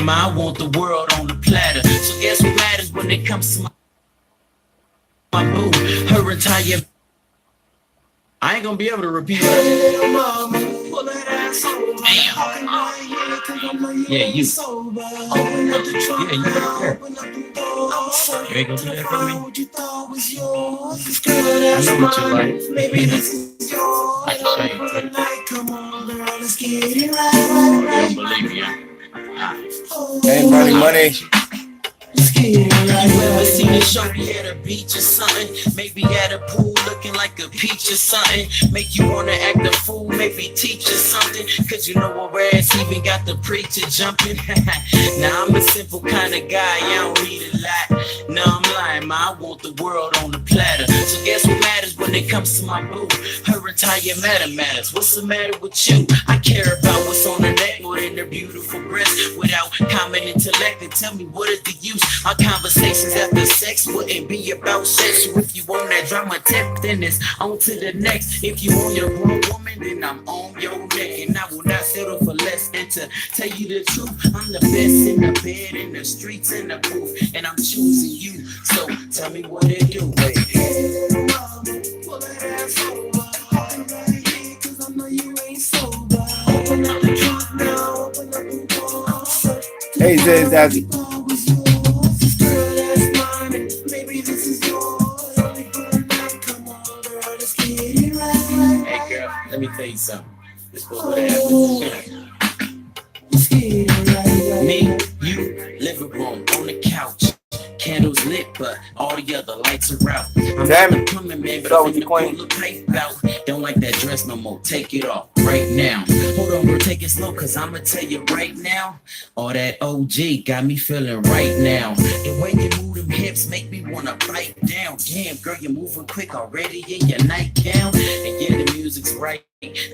lying, I want the world on the platter. So guess what matters when it comes to my boo? Her entire I ain't gonna be able to repeat it. Damn. Yeah, you. Yeah, you right there. You ain't gonna do that for me? I know what you like. I can show you. You don't believe me, huh? Hey, money. You ever seen a shorty at a beach or something? Maybe at a pool looking like a peach or something. Make you wanna act a fool, maybe teach her something. Cause you know her ass even got the preacher jumping. Now I'm a simple kind of guy, I don't need a lot. No, I'm lying, I want the world on the platter. So guess what matters when it comes to my boo? Her entire matters. What's the matter with you? I care about what's on her neck more than her beautiful breasts. Without common intellect, and tell me what is the use? Our conversations after sex wouldn't be about sex. So if you want that drama tip, then it's on to the next. If you want your grown woman, then I'm on your neck. And I will not settle for less than to tell you the truth. I'm the best in the bed, in the streets, in the booth. And I'm choosing you, so tell me what it do. Hey, Zay Zazie. Hey girl, let me tell you something. This was what happened. Me, you, living room, on the couch. Candles lit, but all the other lights are out. I'm Damn coming, man, but So, I'm finna pull the pipe out. Don't like that dress no more, take it off right now. Hold on, bro, take it slow, cause I'ma tell you right now. All that OG got me feeling right now. The way you move them hips make me wanna bite down. Damn, girl, you're moving quick already in your nightgown. And yeah, the music's right.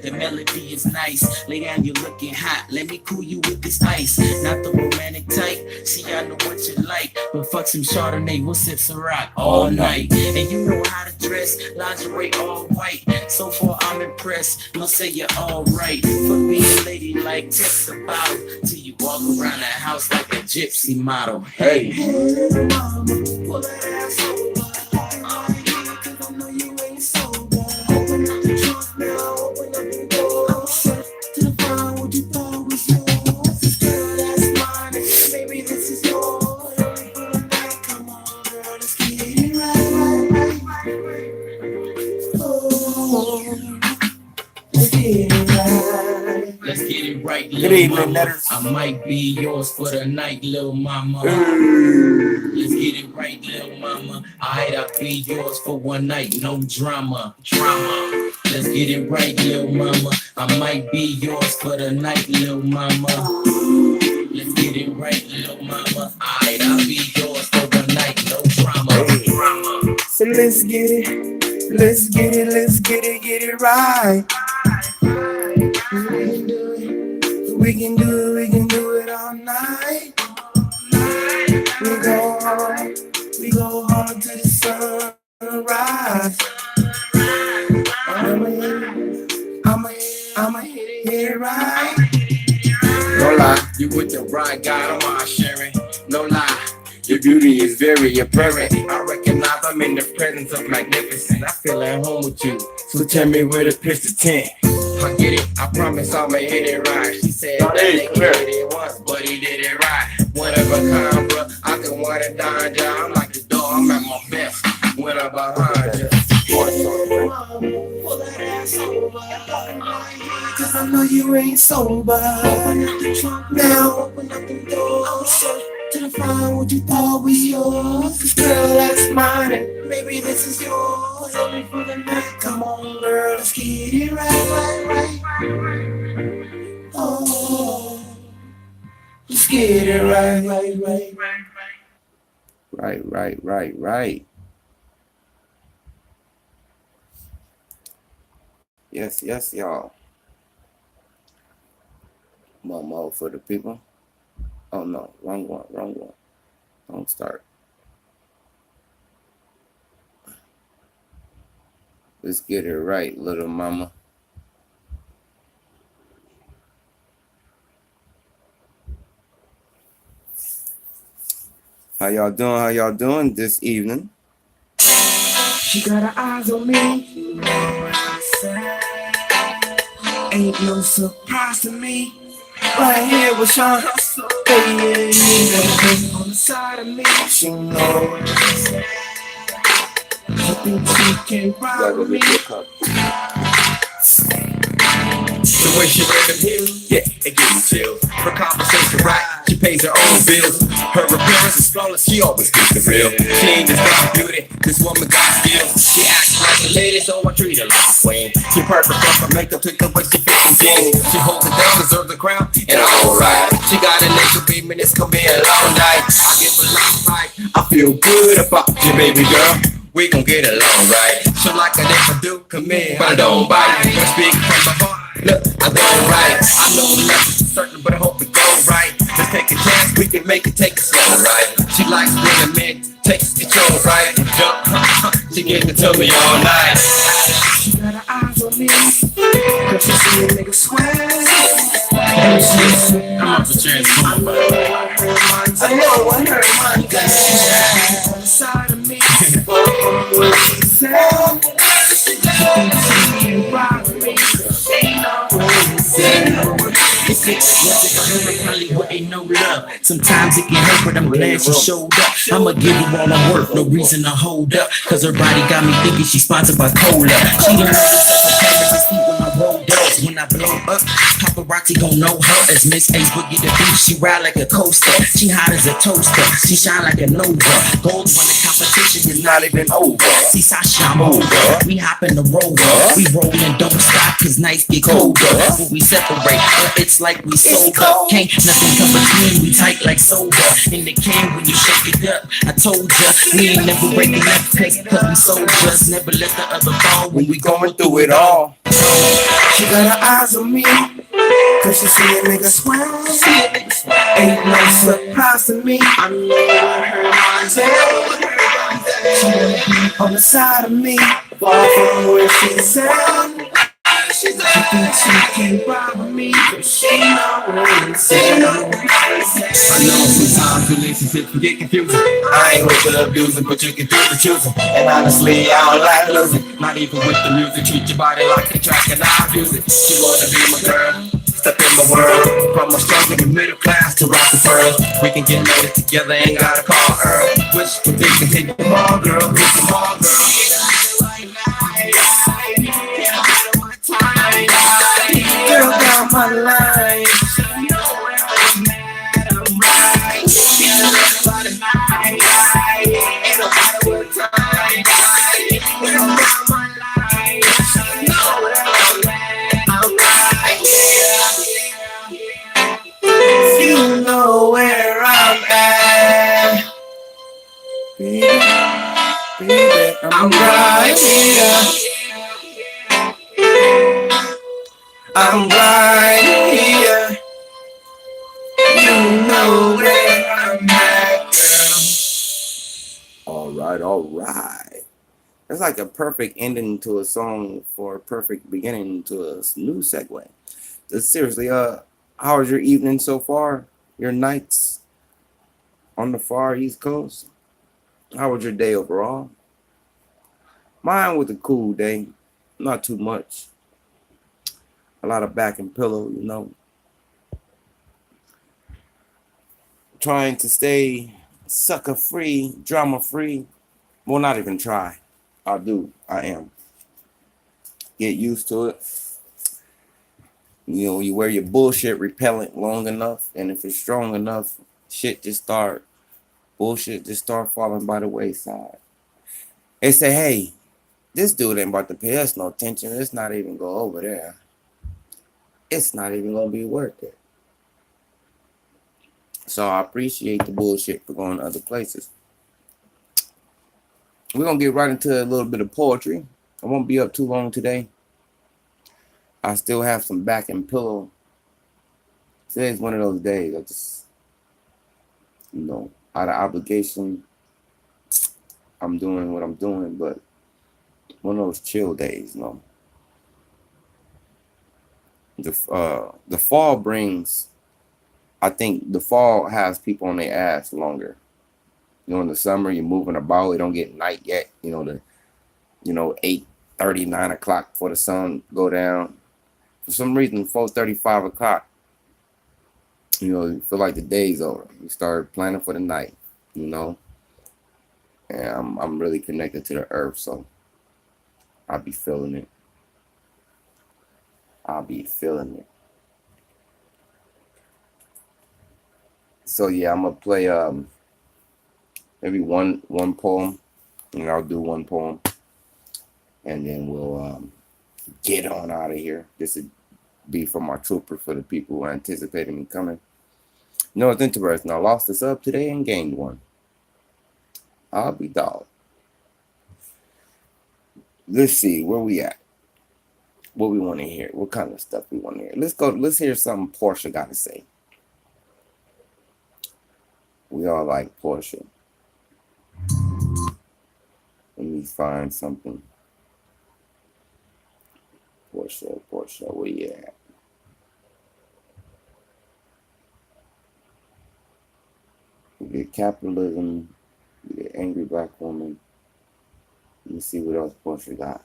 The melody is nice. Lay down, you're looking hot. Let me cool you with this ice. Not the romantic type. See, I know what you like. But fuck some Chardonnay, we'll sip some rock all night. And you know how to dress. Lingerie all white. So far, I'm impressed. Must say you're alright. For being a lady like tip the bottle. Till you walk around the house like a gypsy model. Hey. Let's get it right, Good little evening, mama. Netters. I might be yours for the night, little mama. Let's get it right, little mama. I'll be yours for one night, no drama. Let's get it right, little mama. I might be yours for the night, little mama. Let's get it right, little mama. I'll be yours for one night, no drama. So let's get it. Get it right. We can do it all night. We go hard to the sunrise. I'ma hit it right. No lie, You with the right guy, I'm all sharing. No lie. your beauty is very apparent. I recognize I'm in the presence of magnificence. I feel at home with you. So tell me where the pistol tent. I get it, I promise I'ma hit it right. She said that Hey, nigga clear. did it once, but he did it right. One of a kind, bro. I can want it down, down. I'm like the dog, I'm at my best. When I'm behind you. Cause I know you ain't sober. Open up the trunk now, open up the door. To the find what you thought was yours. This girl, that's mine, and maybe this is yours. Only for the night. Come on, girl, let's get it right. Oh, let's get it right. Right. Yes, y'all. One more for the people. Oh no, wrong one. Don't start. Let's get it right, little mama. How y'all doing? How y'all doing this evening? She got her eyes on me. Ain't no surprise to me. Right here with Sean Hustle. Baby, on the side of me. She knows. I think she can ride with me. The way she wear them heels, yeah, it gives me chills. Her conversation right, she pays her own bills. Her appearance is flawless, she always keeps it real. She ain't just got beauty, this woman got skills. She acts like a lady, so I treat her like a queen. She perfect from her makeup to the way she fits in jeans. She holds it down, deserves a crown, and alright. She got a naked baby, this come in all night. I give her long fight, I feel good about you, baby girl. We gon' get along right. So like I never do, come in, but I don't bite. I speak from my heart. Look, I go right. I know nothing's certain, but I hope it goes right. Let's take a chance, we can make it take it slow, right? She likes when a man takes control, right? Jump, she get to tell me all night. She got her eyes on me. Cause she see a nigga sweat. Come on, for chance, come on, buddy. I know what her mind does. On the side of me. What she said. She thinks she can rock me. She Probably wouldn't no love. Sometimes it can hurt, but I'm glad she showed up. I'ma give you all I'm worth, no reason to hold up. Cause her body got me thinking she's sponsored by Cola. She learned to see when I roll dogs. When I blow up, paparazzi gon' know her as Miss Ace Boogie the Beat. She ride like a coaster, she hot as a toaster. She shine like a Nova. Gold when the competition is not even over. See Sasha, I'm over. We hop in the rover. We rollin', don't stop, cause nights get colder. When we separate, it's like we sober. Can't nothing come between, we tight like soda. In the can when you shake it up, I told ya, we ain't never breaking up cause we soldiers. Never let the other fall when we going through it all. She got her eyes on me. Cause she see a nigga sweat. Ain't no surprise to me. I know what her mind's at. She wanna be on the side of me. Far from where she's at. She thinks she can ride with me. But she know what it's at. I know sometimes relationships can get confusing. I ain't with the abusing, but you can do the choosing. And honestly, I don't like losing. Not even with the music, treat your body like a track and I abuse it. She wanna be my girl, step in my world. From a struggle to middle class to rock the pearls. We can get loaded together, ain't gotta call her. Wish we can hit the mall, girl, hit the mall, girl. Girl down my line. You know where I'm at. Baby, I'm right here. I'm right here. You know where I'm at, girl. All right. That's like a perfect ending to a song for a perfect beginning to a new segue. Seriously, how was your evening so far? Your nights on the far East Coast? How was your day overall? Mine was a cool day. Not too much. A lot of back and pillow, you know. Trying to stay sucker free, drama free. Well, not even try. I am. Get used to it. You know, you wear your bullshit repellent long enough, and if it's strong enough, bullshit just start falling by the wayside. They say, hey, this dude ain't about to pay us no attention. Let's not even go over there. It's not even gonna be worth it. So I appreciate the bullshit for going to other places. We're gonna get right into a little bit of poetry. I won't be up too long today. I still have some back and pillow. Today's one of those days. I just, out of obligation, I'm doing what I'm doing, but one of those chill days, The fall brings, I think the fall has people on their ass longer. You know, in the summer, you're moving about. It don't get night yet. 8:30, 9 o'clock before the sun go down. For some reason, 4:30, 5 o'clock, you feel like the day's over. You start planning for the night, you know. And I'm really connected to the earth, so I'll be feeling it. I'll be feeling it. So yeah, I'm gonna play maybe one poem, and I'll do one poem, and then we'll get on out of here. This would be for my trooper, for the people who anticipated me coming. It's interesting. I lost a sub today and gained one. I'll be dog. Let's see where we at. What we want to hear. What kind of stuff we want to hear. Let's hear something Portia got to say. We all like Portia. Let me find something. Portia, where you at? We get capitalism. We get angry black woman. Let me see what else Portia got.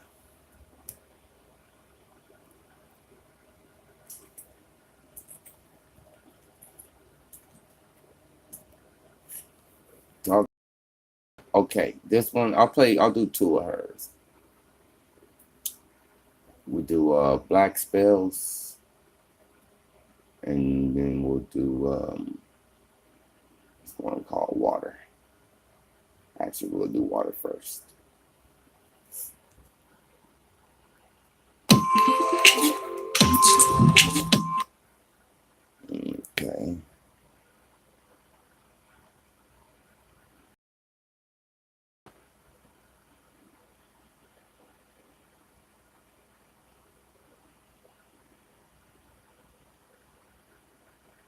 Okay, this one I'll do two of hers. We'll do Black Spells, and then we'll do this one called Water. Actually, we'll do Water first. Okay.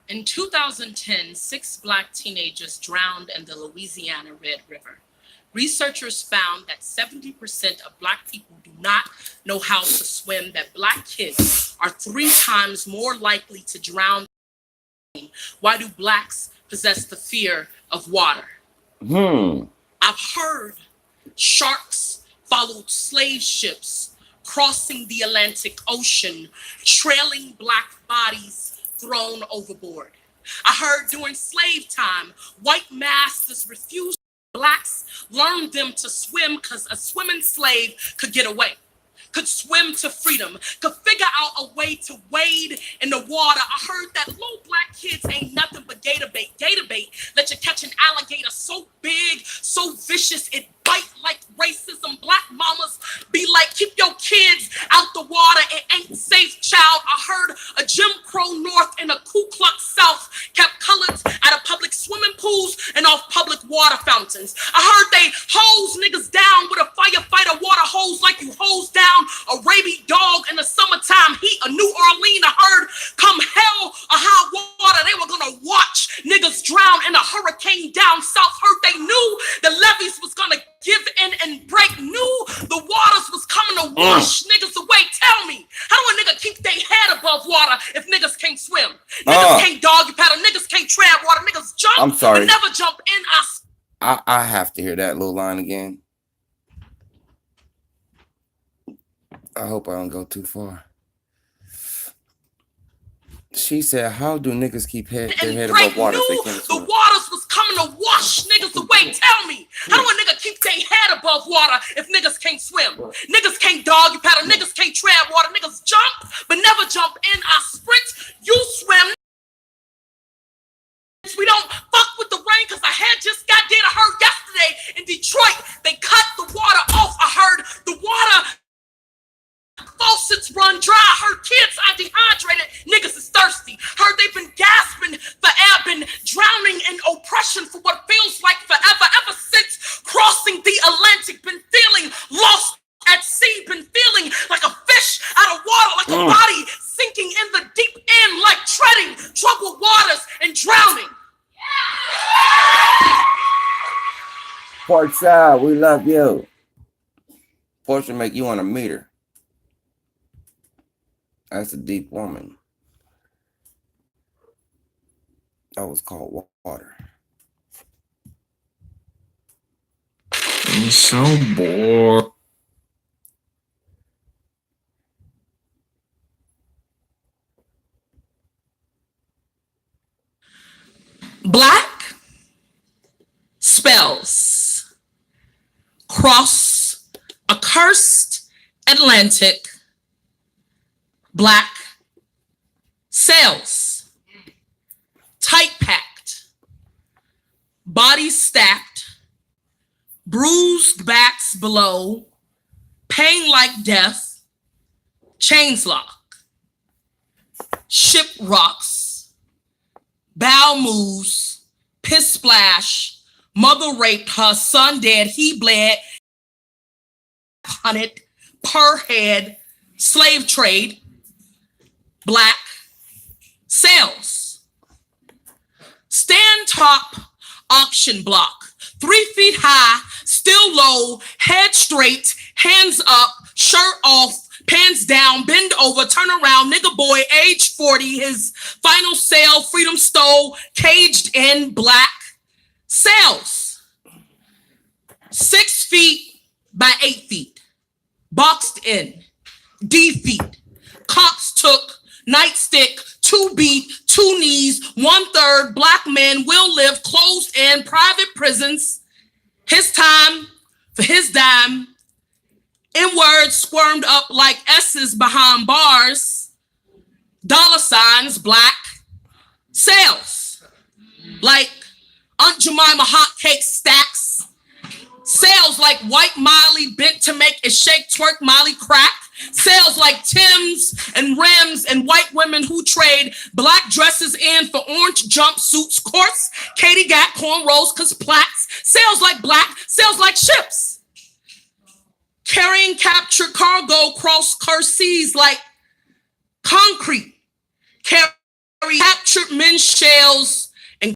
In 2010, 6 Black teenagers drowned in the Louisiana Red River. Researchers found that 70% of Black people do not know how to swim, that Black kids are 3 times more likely to drown. Why do Blacks possess the fear of water? I've heard sharks followed slave ships crossing the Atlantic Ocean, trailing Black bodies thrown overboard. I heard during slave time, white masters refused. Blacks learned them to swim because a swimming slave could get away, could swim to freedom, could figure out a way to wade in the water. I heard that little Black kids ain't nothing but gator bait. Gator bait let you catch an alligator so big, so vicious, it bite like racism. Black mamas be like, keep your kids out the water. It ain't safe, child. I heard a Jim Crow North and a Ku Klux South kept colors out of public swimming pools and off public water fountains. I heard they hose niggas down with a firefighter water hose like you hose down a rabid dog in the summertime heat of New Orleans. I heard come hell or high water, they were gonna watch niggas drown in a hurricane down south. Heard they knew the levees was gonna give in and break, knew the waters was coming to wash niggas away. Tell me, how do a nigga keep their head above water if niggas can't swim? Niggas can't doggy paddle, niggas can't tread water, niggas jump, I'm sorry. but never jump in. I have to hear that little line again. I hope I don't go too far. She said, how do niggas keep their head above water if they can't swim? The waters was coming to wash niggas away. Tell me, how do a nigga keep their head above water if niggas can't swim? Niggas can't doggy paddle, niggas can't tread water, niggas jump, but never jump in. I sprint, you swim. We don't fuck with the rain because I had just got there. I heard yesterday in Detroit, they cut the water off. I heard the water faucets run dry. I heard kids are dehydrated. Niggas is thirsty. Heard they've been gasping for air, been drowning in oppression for what feels like forever. Ever since crossing the Atlantic, been feeling lost at sea, been feeling like a fish out of water, like a body sinking in the deep end, like treading troubled waters and drowning. Portia, we love you. Portia make you want to meet her. That's a deep woman. That was called Water. I'm so bored. Black spells cross a cursed Atlantic. Black sails, tight packed, bodies stacked, bruised backs below, pain like death, chains lock, ship rocks, bow moves, piss splash, mother raped, her son dead, he bled, hunted, per head, slave trade. Black sails, stand top, auction block, 3 feet high, still low, head straight, hands up, shirt off, pants down, bend over, turn around, nigga boy, age 40, his final sale, freedom stole, caged in. Black sails, 6 feet by 8 feet, boxed in, D feet, cops took, nightstick, 2 beat, 2 knees, 1/3, black men will live closed in private prisons. His time for his dime. N-words squirmed up like S's behind bars. Dollar signs, black sales. Like Aunt Jemima hotcake stacks. Sales like white Molly bent to make it shake, twerk, Molly crack. Sales like Timbs and Rims and white women who trade black dresses in for orange jumpsuits. Course, Katie got cornrows cause plaques. Sales like black, sales like ships. Carrying captured cargo cross cursed seas like concrete. Carry captured men's shells and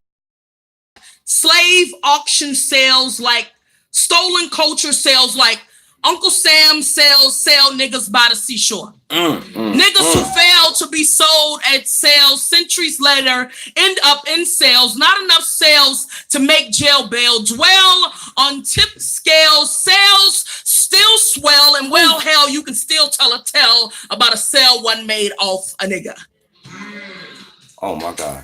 slave auction sales like stolen culture sales like Uncle Sam sell niggas by the seashore. Niggas who fail to be sold at sales centuries later end up in sales. Not enough sales to make jail bail. Dwell on tip scales. Sales still swell. And well, hell, you can still tell a tale about a sale one made off a nigga. Oh my God.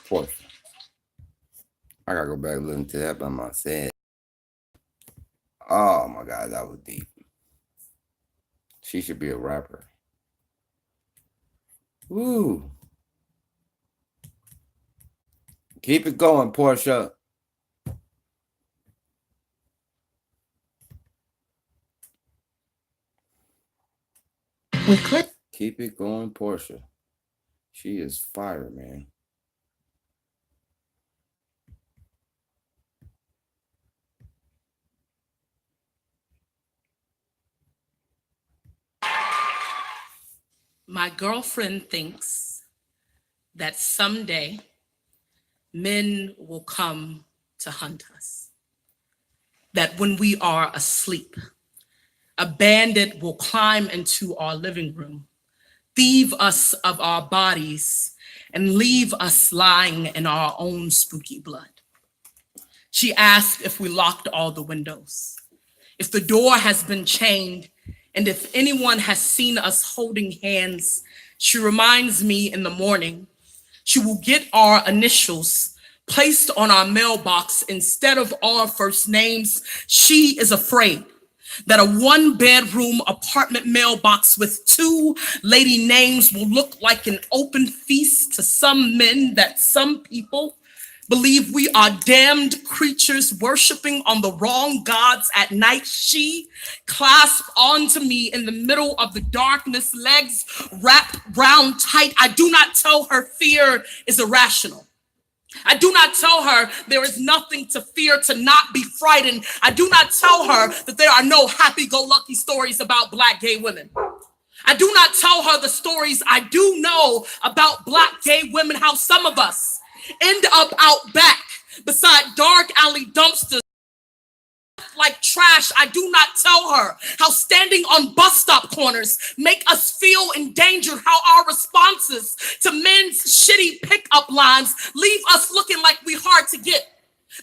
Poor. I gotta go back and listen to that by myself. Oh my God, that was deep. She should be a rapper. Woo. Keep it going, Portia. Keep it going, Portia. She is fire, man. My girlfriend thinks that someday men will come to hunt us. That when we are asleep, a bandit will climb into our living room, thieve us of our bodies, and leave us lying in our own spooky blood. She asked if we locked all the windows, if the door has been chained, and if anyone has seen us holding hands. She reminds me in the morning, she will get our initials placed on our mailbox instead of our first names. She is afraid that a 1-bedroom apartment mailbox with 2 lady names will look like an open feast to some men, that some people believe we are damned creatures worshiping on the wrong gods at night. She clasped onto me in the middle of the darkness, legs wrapped round tight. I do not tell her fear is irrational. I do not tell her there is nothing to fear, to not be frightened. I do not tell her that there are no happy-go-lucky stories about Black gay women. I do not tell her the stories I do know about Black gay women, how some of us end up out back beside dark alley dumpsters like trash. I do not tell her how standing on bus stop corners make us feel endangered, how our responses to men's shitty pickup lines leave us looking like we hard to get,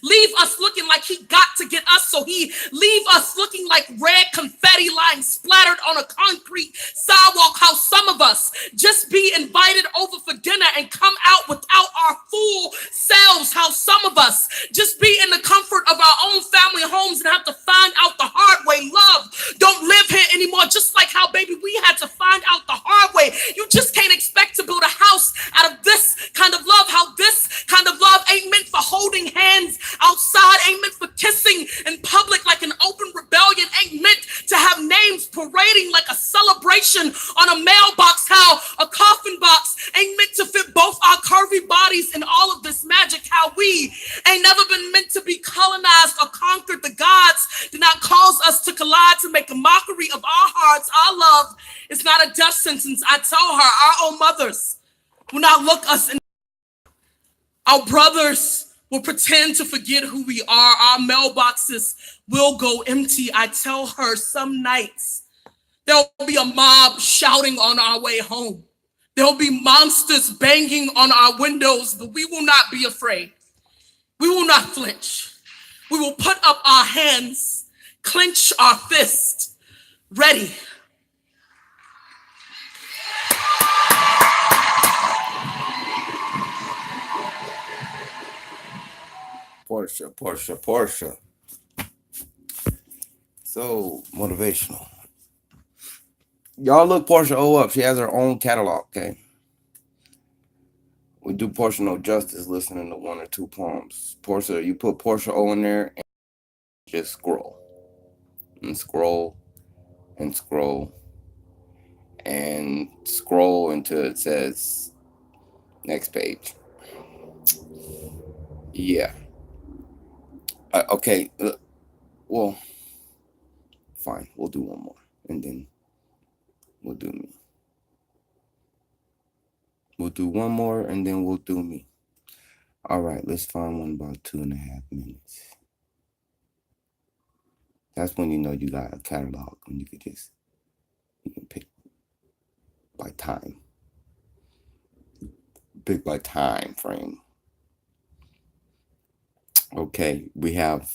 leave us looking like he got to get us, so he leave us looking like red confetti lying splattered on a concrete sidewalk. How some of us just be invited over for dinner and come out without our full selves. How some of us just be in the comfort of our own family homes and have to find out the hard way. Love don't live here anymore, just like how, baby, we had to find out the hard way. You just can't expect to build a house out of this kind of love. How this kind of love ain't meant for holding hands outside, ain't meant for kissing in public like an open rebellion, ain't meant to have names parading like a celebration on a mailbox. How a coffin box ain't meant to fit both our curvy bodies in all of this magic. How we ain't never been meant to be colonized or conquered. The gods did not cause us to collide to make a mockery of our hearts. Our love is not a death sentence. I tell her, our own mothers will not look us in. Our brothers will pretend to forget who we are. Our mailboxes will go empty. I tell her, some nights there'll be a mob shouting on our way home. There'll be monsters banging on our windows, but we will not be afraid. We will not flinch. We will put up our hands, clench our fist, ready. Portia. So motivational. Y'all look Portia O up. She has her own catalog, okay? We do Portia no justice listening to one or two poems. Portia, you put Portia O in there and just scroll. And scroll and scroll and scroll until it says next page. Yeah. Okay. Well, fine. We'll do one more. And then we'll do me. We'll do one more and then we'll do me. All right. Let's find one about 2.5 minutes. That's when you know you got a catalog, when you can pick by time. Pick by time frame. Okay, we have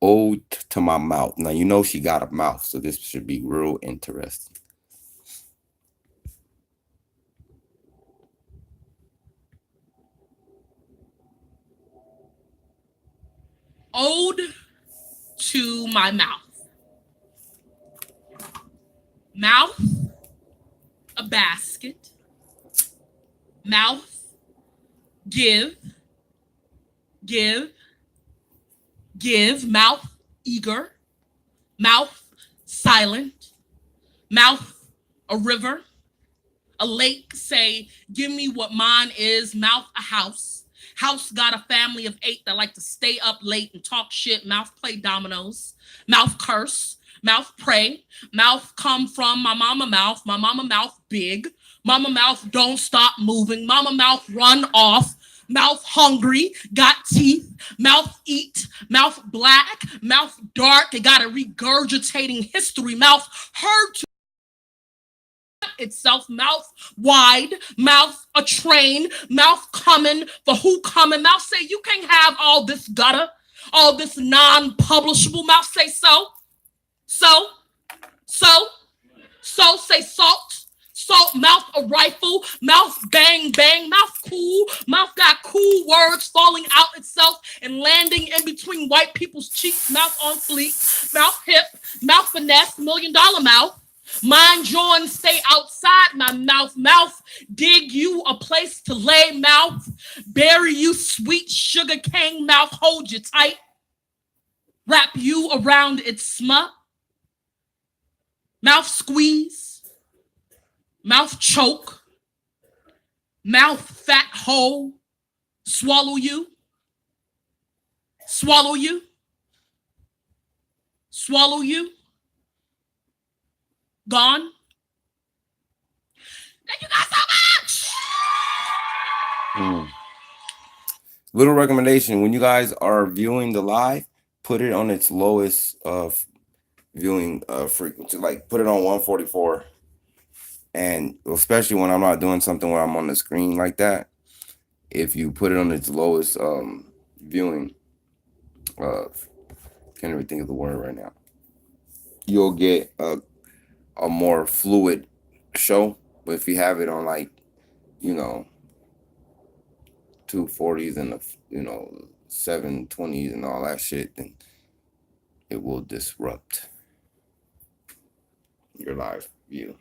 Ode to My Mouth. Now, you know she got a mouth, so this should be real interesting. Ode to my mouth. Mouth, a basket. Mouth, give. Mouth, eager. Mouth, silent. Mouth, a river. A lake, say, give me what mine is. Mouth, a house. House got a family of 8 that like to stay up late and talk shit. Mouth, play dominoes. Mouth, curse. Mouth, pray. Mouth, come from my mama mouth. My mama mouth, big. Mama mouth, don't stop moving. Mama mouth, run off. Mouth, hungry, got teeth. Mouth, eat. Mouth, black. Mouth, dark. It got a regurgitating history. Mouth, heard to itself. Mouth, wide. Mouth, a train. Mouth, coming. For who coming? Mouth, say you can't have all this gutter, all this non-publishable. Mouth, say so. Say salt. Salt, mouth, a rifle. Mouth, bang, bang. Mouth, cool. Mouth got cool words falling out itself and landing in between white people's cheeks. Mouth on fleek. Mouth, hip. Mouth, finesse. $1 million mouth. Mind your and stay outside my mouth. Mouth, dig you a place to lay. Mouth, bury you sweet sugar cane. Mouth, hold you tight. Wrap you around its smut. Mouth, squeeze. Mouth, choke. Mouth, fat hole. Swallow you. Swallow you. Swallow you. Gone. Thank you guys so much. Little recommendation: when you guys are viewing the live, put it on its lowest viewing frequency. Like put it on 144. And especially when I'm not doing something where I'm on the screen like that, if you put it on its lowest viewing, Can't even think of the word right now. You'll get a more fluid show. But if you have it on like, 240s and the 720s and all that shit, then it will disrupt your live view.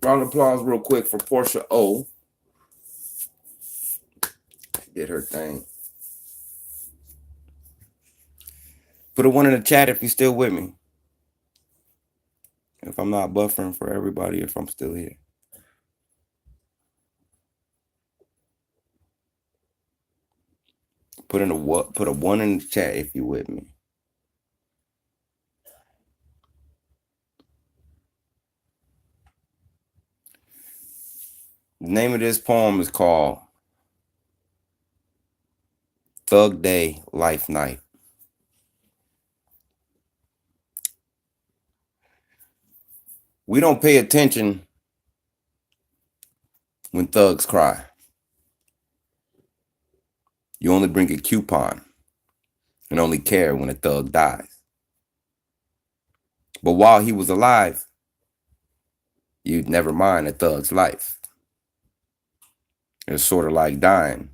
Round of applause real quick for Portia O. She did her thing. Put a 1 in the chat if you're still with me. If I'm not buffering for everybody, if I'm still here. Put a 1 in the chat if you're with me. The name of this poem is called Thug Day, Life Night. We don't pay attention when thugs cry. You only bring a coupon and only care when a thug dies. But while he was alive, you'd never mind a thug's life. It's sort of like dying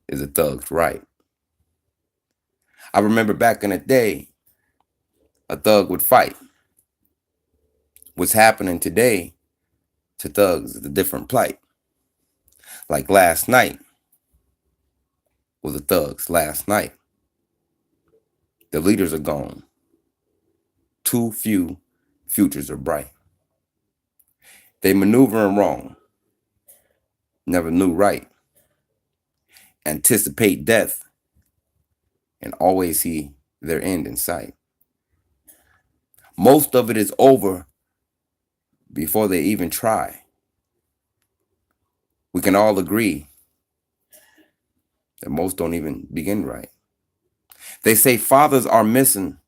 is a thug's right. I remember back in the day, a thug would fight. What's happening today to thugs is a different plight. Like last night was a thug's last night. The leaders are gone. Too few futures are bright. They maneuvering wrong. Never knew right. Anticipate death and always see their end in sight. Most of it is over before they even try. We can all agree that most don't even begin right. They say fathers are missing.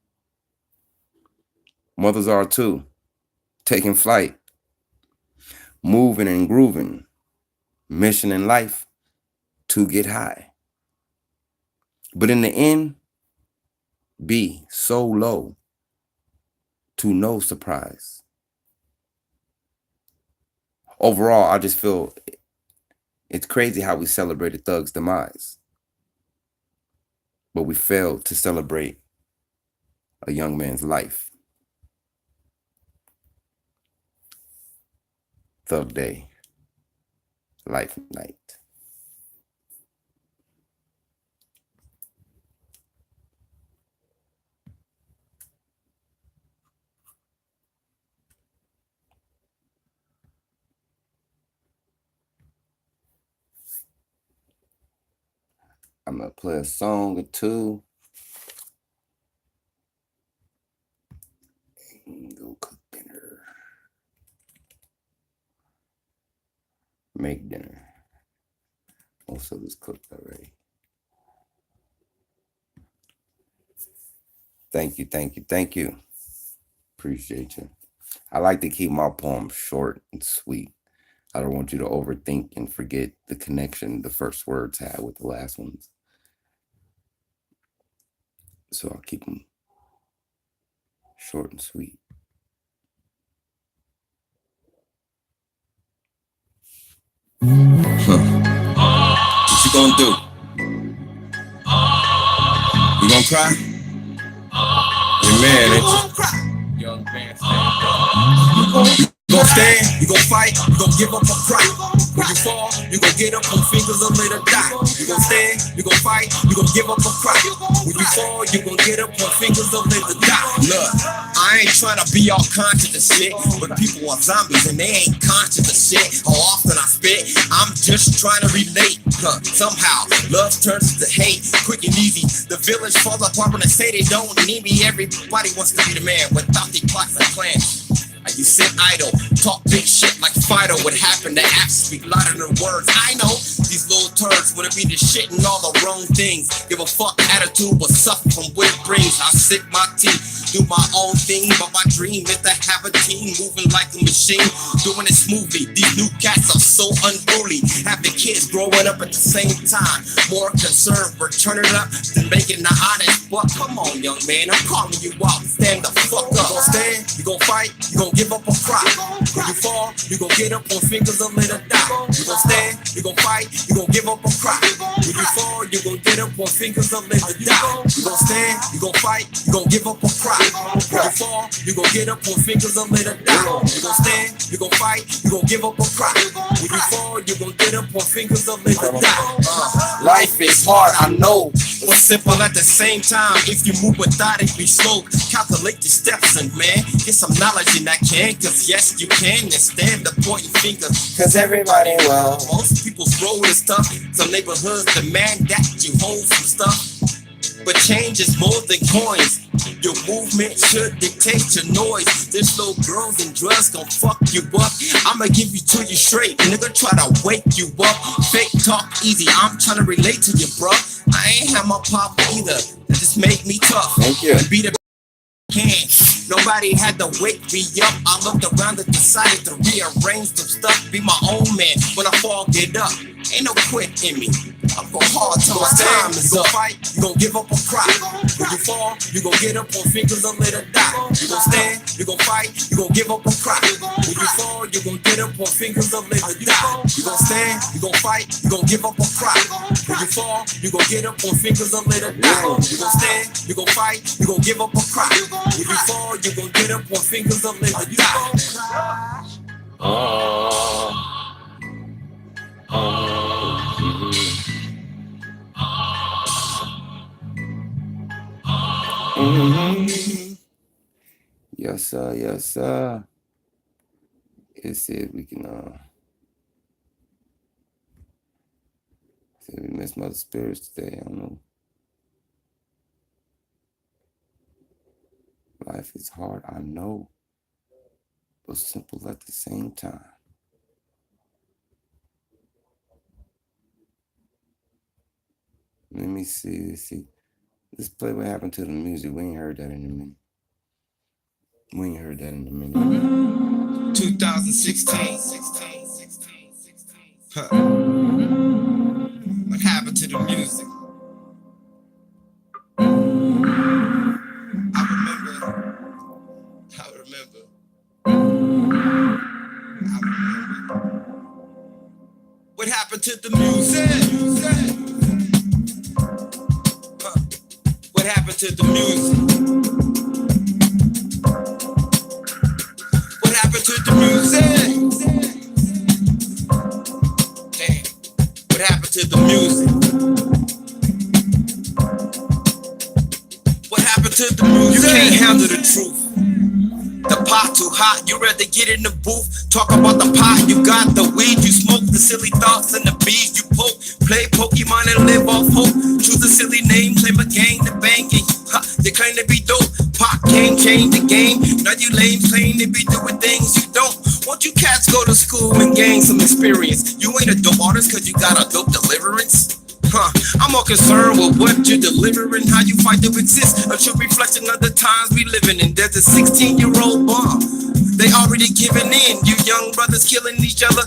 Mothers are too. Taking flight. Moving and grooving. Mission in life to get high. But in the end, be so low to no surprise. Overall, I just feel it's crazy how we celebrate a thug's demise, but we failed to celebrate a young man's life. Thug Day, Life Night. I'm going to play a song or two. And go cook dinner. Make dinner. Most of it's cooked already. Thank you, thank you, thank you. Appreciate you. I like to keep my poems short and sweet. I don't want you to overthink and forget the connection the first words had with the last ones. So I'll keep them short and sweet. What you gonna do? You gonna cry? Your man, ain't you? Young man, you gon' stand, you gon' fight, you gon' give up a fight. When you fall, you gon' get up on fingers or later die. You gon' stand, you gon' fight, you gon' give up a fight. When you fall, you gon' get up on fingers or later die. Look, I ain't tryna be all conscious of shit, but people are zombies and they ain't conscious of shit. How often I spit, I'm just trying to relate. Somehow, love turns to hate, quick and easy. The village falls apart when they say they don't need me. Everybody wants to be the man without the plots and plans. You sit idle, talk big shit like Fido. What happened to apps speak louder than words. I know these little turds wanna be the shit and all the wrong things. Give a fuck attitude, but suffer from what it brings. I sip my tea, do my own thing, but my dream is to have a team moving like a machine, doing it smoothly. These new cats are so so unruly. Having kids growing up at the same time. More concerned with turning up than making the honest buck. Come on, young man, I'm calling you out. Stand the fuck up. You gon' stand, you gon' fight, you gon' give up or cry. When you fall, you gon' get up on fingers and let it die. You gon' stand, you gon' fight, you gon' give up or cry. When you fall, you gon' get up on fingers and let it die. You gon' stand, you gon' fight, you gon' give up or cry. When you fall, you gon' get up on fingers and let it die. You gon' stand, you gon' fight, you gon' give up or cry. When you fall, you gon' get up on fingers and let it die. Life is hard, I know. But simple at the same time. If you move methodically slow, calculate your steps and man, get some knowledge in that can. Cause yes, you can instead of pointing fingers. Cause everybody will. Most people's road is tough. Some neighborhoods demand that you hold some stuff. But change is more than coins. Your movement should dictate your noise. There's little girls and drugs gon' fuck you up. I'ma give you to you straight, nigga, try to wake you up. Fake talk easy, I'm tryna relate to you, bruh. I ain't have my pop either, that just made me tough. Thank you. Be the can. Nobody had to wake me up. I looked around and decided to rearrange some stuff. Be my own man. When I fall, get up. Ain't no quit in me. I go hard till my time is up. Fight, you gon' give up or cry. When you fall, you gon' get up on fingers and let it die. You gon' stand, you gon' fight, you gon' give up or cry. When you fall, you gon' get up on fingers and let it die. You gon' stand, you gon' fight, you gon' give up or cry. When you fall, you gon' get up on fingers and let it die. You gon' stand, you gon' fight, you gon' give up or cry. When you fall, you gon' get up on fingers and let it die. Yes, sir. Yes, sir. Let's see if we can, see if we miss Mother Spirits today. I don't know. Life is hard, I know, but simple at the same time. Let me see. Let's see. Let's play what happened to the music. We ain't heard that in a minute. 2016. Huh. What happened to the music? I remember. What happened to the music? Huh. What happened to the music? What happened to the music? Damn. What happened to the music? What happened to the music? You can't handle the truth. The pot too hot, you rather get in the booth. Talk about the pot, you got the weed, you smoke the silly thoughts and the bees you poke. Play Pokemon and live off hope. Choose a silly name, claim a gang to bang it. They claim to be dope. Pop game, change the game. Now you lame claim to be doing things you don't. Won't you cats go to school and gain some experience? You ain't a dope artist cause you got a dope deliverance. I'm more concerned with what you're delivering, how you fight to exist. A true reflection of the times we living in. There's a 16-year-old bomb. They already giving in. You young brothers killing each other.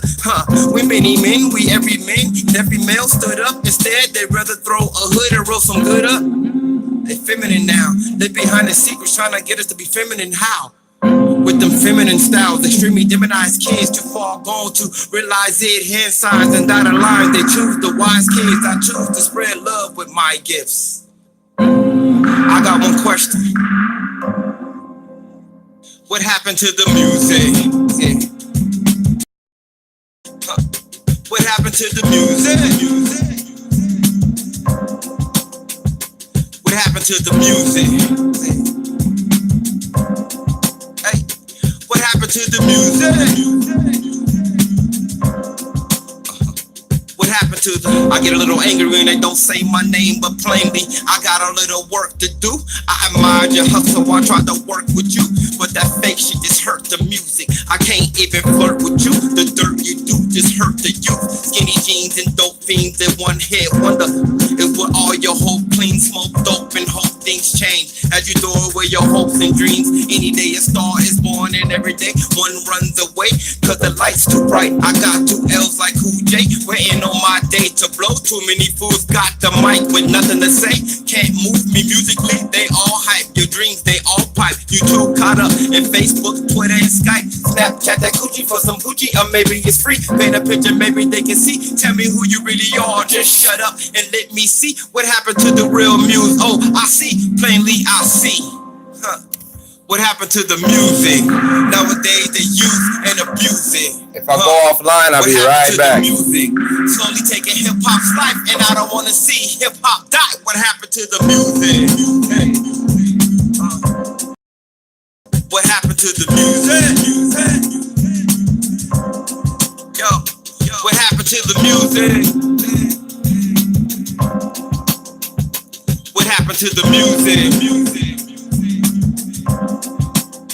We many men, we every man. Every male stood up. Instead, they'd rather throw a hood and roll some good up. They feminine now. They behind the secrets trying to get us to be feminine. How? With them feminine styles, extremely demonized kids too far gone to realize it. Hand signs and dotted lines, they choose the wise kids. I choose to spread love with my gifts. I got one question. What happened to the music? What happened to the music? What happened to the music? What happened to the music? What happened to the... I get a little angry when they don't say my name, but plainly I got a little work to do. I admired your hustle, I tried to work with you, but that fake shit just hurt the music. I can't even flirt with you. The dirt you do just hurt the youth. Skinny jeans and dope fiends in one hit wonder is what all your hope clean, smoke dope and hope things change. As you throw away your hopes and dreams, any day a star is born and every day one runs away, cause the light's too bright. I got 2 L's like Cool J, waiting on my day to blow. Too many fools got the mic with nothing to say. Can't move me musically, they all hype. Your dreams, they all pipe. You too caught up in Facebook, Twitter, and Skype. Snapchat that coochie for some Gucci, or maybe it's free. Paint a picture, maybe they can see. Tell me who you really are, just shut up and let me see what happened to the real muse. Oh, I see, plainly I see. What happened to the music? Nowadays they use and abuse it. If I go offline, I'll be right back. Music slowly taking hip hop's life, and I don't want to see hip hop die. What happened to the music? What happened to the music? Yo, what happened to the music? What happened to the music?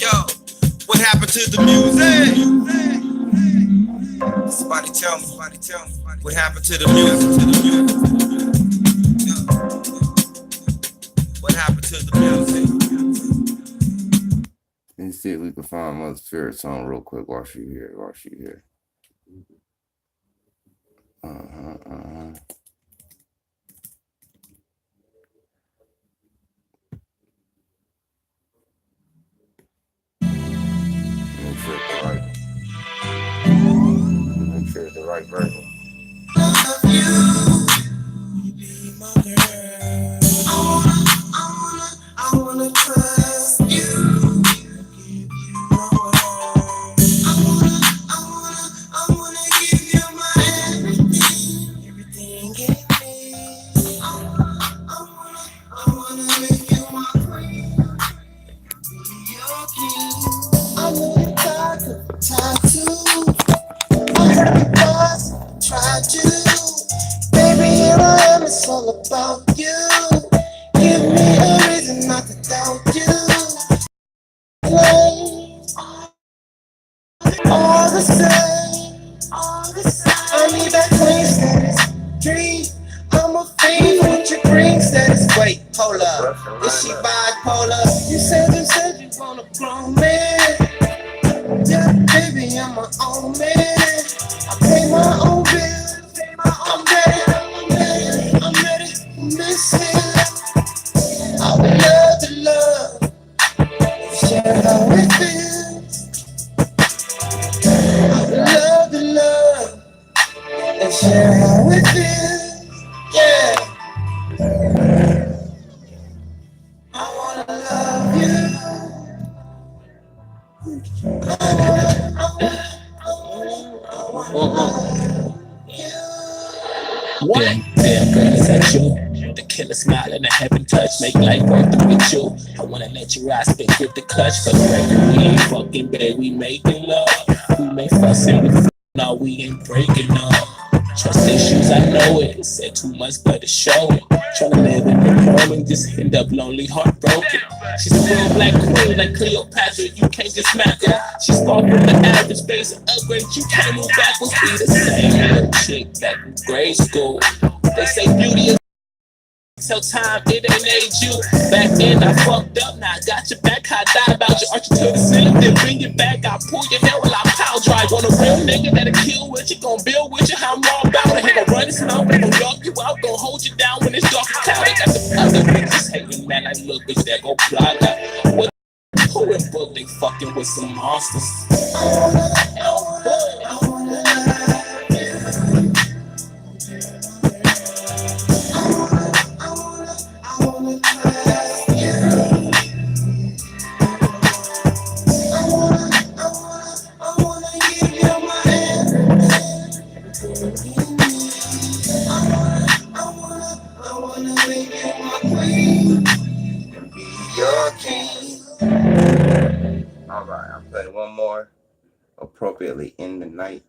Yo, what happened to the music? Somebody tell me, what happened to the music? Yo, what happened to the music? Let's see if we can find Mother's favorite song real quick while she here. Make sure it's the right version. I wanna trust you. I wanna give you my everything in me. I wanna make you my queen, be your king. I'm really tired of tattoo. I heard the boss tried you. Baby, here I am, it's all about you. Give me a reason not to doubt you. All the same. I need that clean status dream. I'm a fiend with your green status. Wait, hold up. Is she bipolar? You said you want a grown man. Yeah, baby, I'm my own man. I pay my own bills. I'm ready. Listen, I would love to share how it feels. I would love to and share how it feels. Yeah. I wanna love you. Damn, girl, is that you? The killer smile and the heaven touch make life worth it with you. I wanna let you ride, spit, grip the clutch. For the record, we ain't fucking, babe, we making love. We may fuss and we no, we ain't breaking up. Trust issues, I know it. Said too much, but it's showing. Tryna live in the moment, just end up lonely, heartbroken. She's a real black queen, like Cleopatra. You can't just smack her. She's far from the average base of upgrade. You can't move backwards. Be the same little chick back in grade school. They say beauty is tell time it ain't age you. Back then I fucked up, now I got your back. I die about you, arch you to the ceiling, then bring it back. I pull your hair while I power drive. Want a real nigga that'll kill with you, gon' build with you. How I'm wrong about it, ain't gon' run this mouth, ain't gon' dog you out, gon' hold you down when it's dark and cloudy. Got the other bitches hating, man, I look bitch that gon' fly. What who in book they fucking with some monsters? Alright, I'll play one more appropriately in the night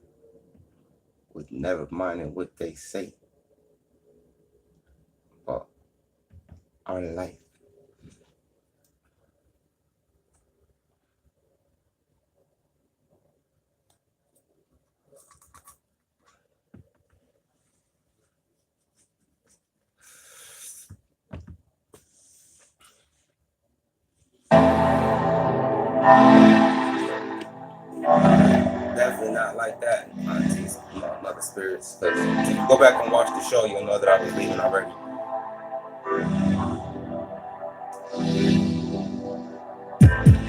with never minding what they say about our life. Definitely not like that. My mother Mother Spirits. Because if you go back and watch the show, you'll know that I was leaving already.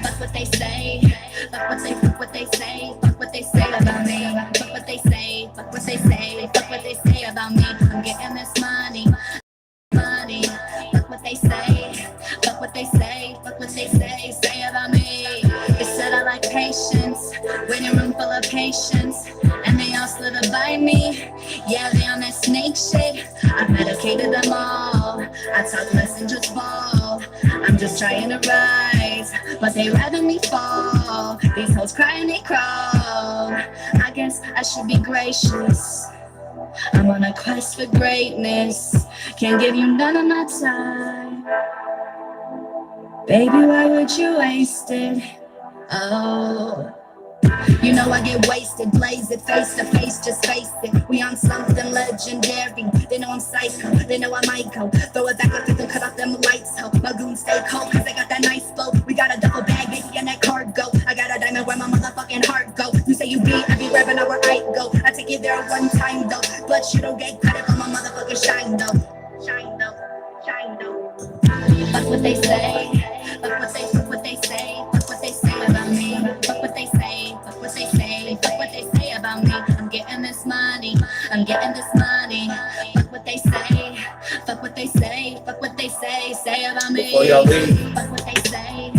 Fuck what they say, fuck what they say, fuck what they say about me. Fuck what they say, fuck what they say, fuck what they say about me. I'm getting this money. Fuck what they say, fuck what they say, fuck what they say about me. They said I like patience, waiting room full of patience, and they all slid up by me. Yeah, they on that snake shit. I've medicated them all. I talk less and just ball. I'm just trying to rise, but they rather me fall. These hoes cry and they crawl. I guess I should be gracious. I'm on a quest for greatness. Can't give you none of my time. Baby, why would you waste it? Oh, you know I get wasted, blaze it face to face, just face it. We on something legendary. They know I'm psycho, they know I might go. Throw it back like them, cut off them lights, ho. My goons stay cold, cause they got that nice flow. We got a double bag, baby, and that cargo. I got a diamond where my motherfucking heart go. You say you be, I be rapping out where I go. I take you there one time though, but you don't get credit for my motherfucking shine though. Shine though, shine though. Fuck what they say, fuck what they say, fuck what they say about me. Fuck what they say, fuck what they say, fuck what they say about me. I'm getting this money, I'm getting this money. Fuck what they say, fuck what they say, fuck what they say about me. Before y'all leave, Fuck what they say,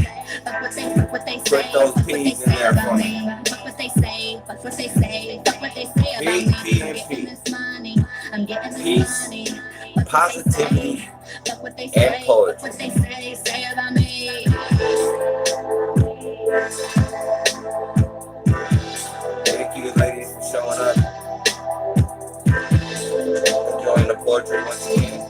fuck what they say, put those fuck what they P's in say there about for me. me. Fuck what they say, fuck what they say, fuck what they say about me. I'm getting this money, I'm getting this money. Positivity, fuck what they and say, poetry. fuck what they say about me. Thank you, ladies, for showing up. Enjoying the poetry once again.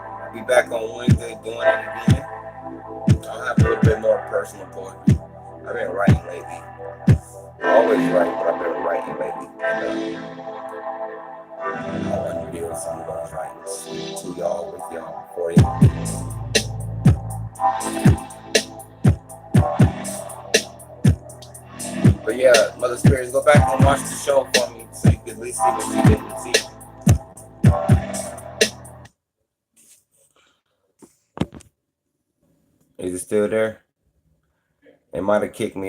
I'll be back on Wednesday doing it again. I'll have a little bit more personal poetry. I've been writing lately. I always write, but I've been writing lately. And, I want to build some of those writings to y'all, with y'all, for y'all. But yeah, Mother Spirits, go back and watch the show for me so you can at least see what you didn't see. Is it still there? It might have kicked me